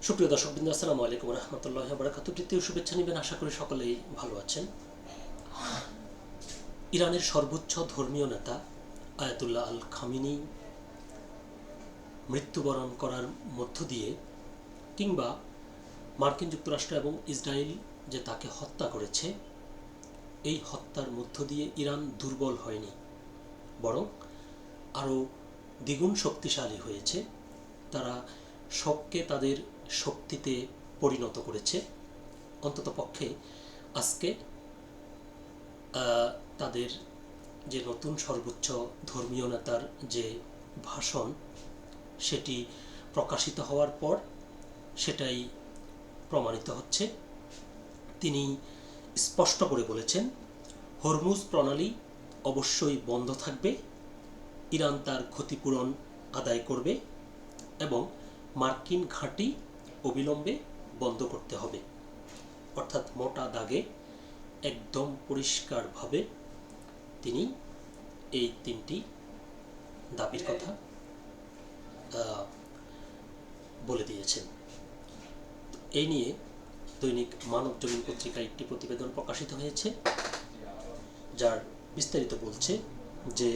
সুপ্রিয় দর্শকবৃন্দ, আসসালামু আলাইকুম রহমতুল্লাহ বারাকাতুহু। তৃতীয় শুভেচ্ছা নেবেন, আশা করি সকলেই ভালো আছেন। ইরানের সর্বোচ্চ ধর্মীয় নেতা আয়াতুল্লাহ আল খামিনি মৃত্যুবরণ করার মধ্য দিয়ে, কিংবা মার্কিন যুক্তরাষ্ট্র এবং ইসরায়েল যে তাকে হত্যা করেছে, এই হত্যার মধ্য দিয়ে ইরান দুর্বল হয়নি, বরং আরও দ্বিগুণ শক্তিশালী হয়েছে। তারা শককে তাদের শক্তিতে পরিণত করেছে। অন্ততপক্ষে আজকে তাদের যে নতুন সর্বোচ্চ ধর্মীয় নেতার যে ভাষণ, সেটি প্রকাশিত হওয়ার পর সেটাই প্রমাণিত হচ্ছে। তিনি স্পষ্ট করে বলেছেন, হরমুজ প্রণালী অবশ্যই বন্ধ থাকবে, ইরান তার ক্ষতিপূরণ আদায় করবে এবং মার্কিন ঘাঁটি অবিলম্বে বন্ধ করতে হবে। অর্থাৎ মোটা দাগে একদম পরিষ্কারভাবে তিনি এই তিনটি দাবির কথা বলে দিয়েছেন। এই নিয়ে দৈনিক মানবজমিন পত্রিকায় একটি প্রতিবেদন প্রকাশিত হয়েছে, যার বিস্তারিত বলছে যে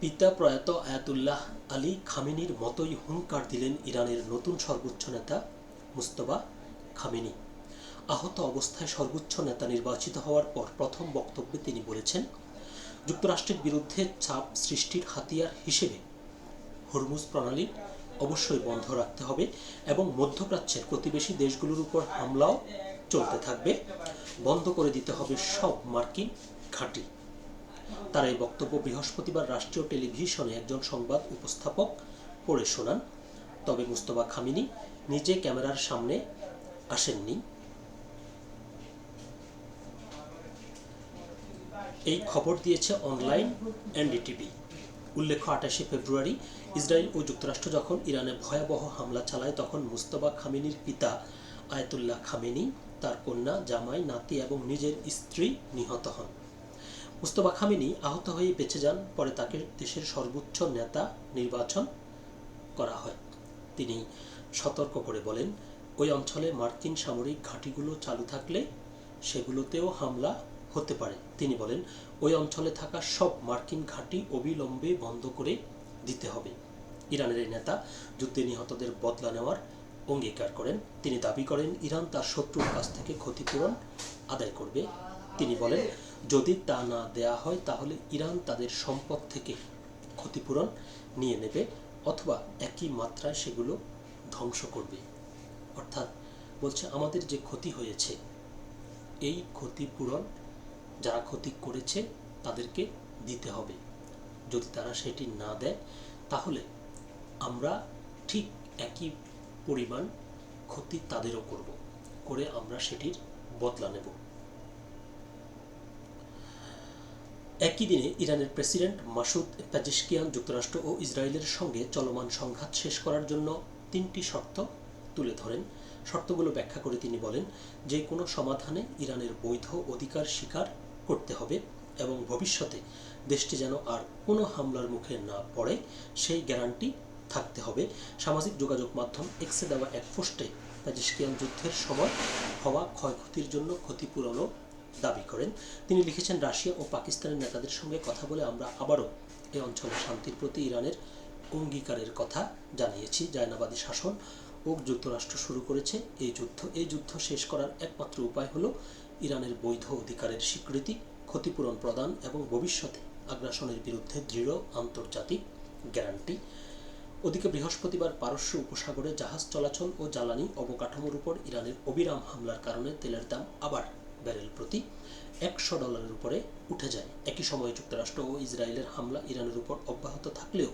পিতা প্রয়াত আয়াতুল্লাহ আলী খামেনির মতোই হুঙ্কার দিলেন ইরানের নতুন সর্বোচ্চ নেতা মুজতবা খামেনি। আহত অবস্থায় সর্বোচ্চ নেতা নির্বাচিত হওয়ার পর প্রথম বক্তব্যে তিনি বলেছেন, যুক্তরাষ্ট্রের বিরুদ্ধে চাপ সৃষ্টির হাতিয়ার হিসেবে হরমুজ প্রণালী অবশ্যই বন্ধ রাখতে হবে এবং মধ্যপ্রাচ্যের প্রতিবেশী দেশগুলোর উপর হামলাও চলতে থাকবে। বন্ধ করে দিতে হবে সব মার্কিন ঘাঁটি। তার এই বক্তব্য বৃহস্পতিবার রাষ্ট্রীয় টেলিভিশনে একজন সংবাদ উপস্থাপক পড়ে শোনান। তবে মুজতবা খামেনি নিজে ক্যামেরার সামনে আসেননি। এই খবর দিয়েছে অনলাইন এনডিটিভি। উল্লেখ্য, 28শে ফেব্রুয়ারি ইসরায়েল ও যুক্তরাষ্ট্র যখন ইরানে ভয়াবহ হামলা চালায়, তখন মুজতবা খামেনির পিতা আয়াতুল্লাহ খামেনি, তার কন্যা, জামাই, নাতি এবং নিজের স্ত্রী নিহত হন। মুজতবা খামেনি আহত হয়ে বেঁচে যান। পরে তাকে দেশের সর্বোচ্চ নেতা নির্বাচন করা হয়। তিনি সতর্ক করে বলেন, ওই অঞ্চলে মার্কিন সামরিক ঘাঁটিগুলো চালু থাকলে সেগুলোতেও হামলা হতে পারে। তিনি বলেন, ওই অঞ্চলে থাকা সব মার্কিন ঘাঁটি অবিলম্বে বন্ধ করে দিতে হবে। ইরানের এই নেতা যুদ্ধে নিহতদের বদলা নেওয়ার অঙ্গীকার করেন। তিনি দাবি করেন, ইরান তার শত্রুর কাছ থেকে ক্ষতিপূরণ আদায় করবে। তিনি বলেন, যদি তা না দেয়া হয় তাহলে ইরান তাদের সম্পদ থেকে ক্ষতিপূরণ নিয়ে নেবে অথবা একই মাত্রায় সেগুলো ধ্বংস করবে। অর্থাৎ বলছে, আমাদের যে ক্ষতি হয়েছে, এই ক্ষতিপূরণ যারা ক্ষতি করেছে তাদেরকে দিতে হবে। যদি তারা সেটি না দেয় তাহলে আমরা ঠিক একই পরিমাণ ক্ষতি তাদেরও করব, করে আমরা সেটির বদলা নেব। একই দিনে ইরানের প্রেসিডেন্ট মাসুদ পেজেশকিয়ান যুক্তরাষ্ট্র ও ইসরায়েলের সঙ্গে চলমান সংঘাত শেষ করার জন্য 3টি শর্ত তুলে ধরেন। শর্তগুলো ব্যাখ্যা করে তিনি বলেন, যে কোনো সমাধানে ইরানের বৈধ অধিকার স্বীকার করতে হবে এবং ভবিষ্যতে দেশটি যেন আর কোনো হামলার মুখে না পড়ে সেই গ্যারান্টি থাকতে হবে। সামাজিক যোগাযোগ মাধ্যম এক্সে দেওয়া এক পোস্টে পেজেশকিয়ান যুদ্ধের সময় হওয়া ক্ষয়ক্ষতির জন্য ক্ষতিপূরণও দাবি করেন। তিনি লিখেছেন, রাশিয়া ও পাকিস্তানের নেতাদের সঙ্গে কথা বলে আমরা আবারও এই অঞ্চলে শান্তির প্রতি ইরানের অঙ্গীকারের কথা জানিয়েছি। জায়নাবাদী শাসন ও যুক্তরাষ্ট্র শুরু করেছে এই যুদ্ধ শেষ করার একমাত্র উপায় হলো ইরানের বৈধ অধিকারের স্বীকৃতি, ক্ষতিপূরণ প্রদান এবং ভবিষ্যতে আগ্রাসনের বিরুদ্ধে দৃঢ় আন্তর্জাতিক গ্যারান্টি। ওদিকে বৃহস্পতিবার পারস্য উপসাগরে জাহাজ চলাচল ও জ্বালানি অবকাঠামোর উপর ইরানের অবিরাম হামলার কারণে তেলের দাম আবার ব্যারেল প্রতি $100 উপরে উঠে যায়। একই সময়ে যুক্তরাষ্ট্র ও ইসরায়েলের হামলা ইরানের উপর অব্যাহত থাকলেও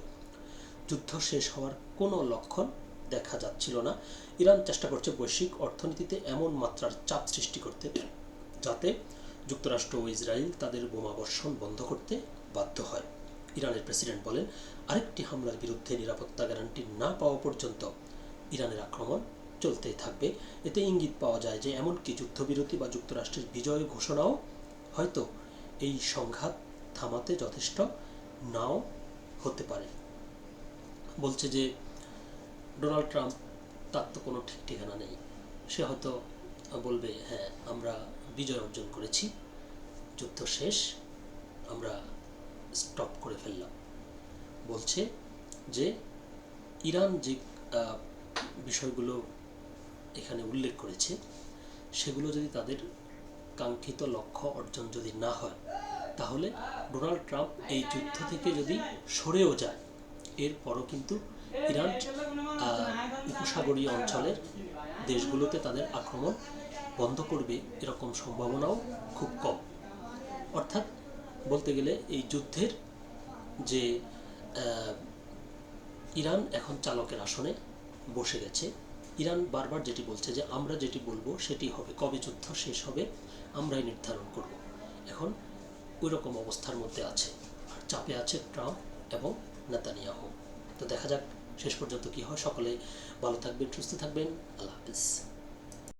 যুদ্ধ শেষ হওয়ার কোনো লক্ষণ দেখা যাচ্ছিল না। ইরান চেষ্টা করছে বৈশ্বিক অর্থনীতিতে এমন মাত্রার চাপ সৃষ্টি করতে যাতে যুক্তরাষ্ট্র ও ইসরায়েল তাদের বোমাবর্ষণ বন্ধ করতে বাধ্য হয়। ইরানের প্রেসিডেন্ট বলেন, আরেকটি হামলার বিরুদ্ধে নিরাপত্তা গ্যারান্টি না পাওয়া পর্যন্ত ইরানের আক্রমণ চলতেই থাকবে। এতে ইঙ্গিত পাওয়া যায় যে এমনকি যুদ্ধবিরতি বা যুক্তরাষ্ট্রের বিজয় ঘোষণাও হয়তো এই সংঘাত থামাতে যথেষ্ট নাও হতে পারে। বলছে যে ডোনাল্ড ট্রাম্প তার তো কোনো ঠিক ঠিকানা নেই। সে হয়তো বলবে হ্যাঁ আমরা বিজয় অর্জন করেছি, যুদ্ধ শেষ, আমরা স্টপ করে ফেললাম। বলছে যে ইরান যে বিষয়গুলো এখানে উল্লেখ করেছে সেগুলো যদি তাদের কাঙ্ক্ষিত লক্ষ্য অর্জন যদি না হয়, তাহলে ডোনাল্ড ট্রাম্প এই যুদ্ধ থেকে যদি সরেও যায়, এরপরও কিন্তু ইরান উপসাগরীয় অঞ্চলের দেশগুলোতে তাদের আক্রমণ বন্ধ করবে এরকম সম্ভাবনাও খুব কম। অর্থাৎ বলতে গেলে এই যুদ্ধের যে ইরান এখন চালকের আসনে বসে গেছে। ইরান বারবার যেটি বলছে যে আমরা যেটি বলবো সেটি হবে, কবে যুদ্ধ শেষ হবে আমরাই নির্ধারণ করব। এখন ওই রকম অবস্থার মধ্যে আছে, আর চাপে আছে ট্রাম্প এবং নেতানিয়াহু। তো দেখা যাক শেষ পর্যন্ত কি হয়। সকলে ভালো থাকবেন, সুস্থ থাকবেন। আল্লাহ হাফিজ।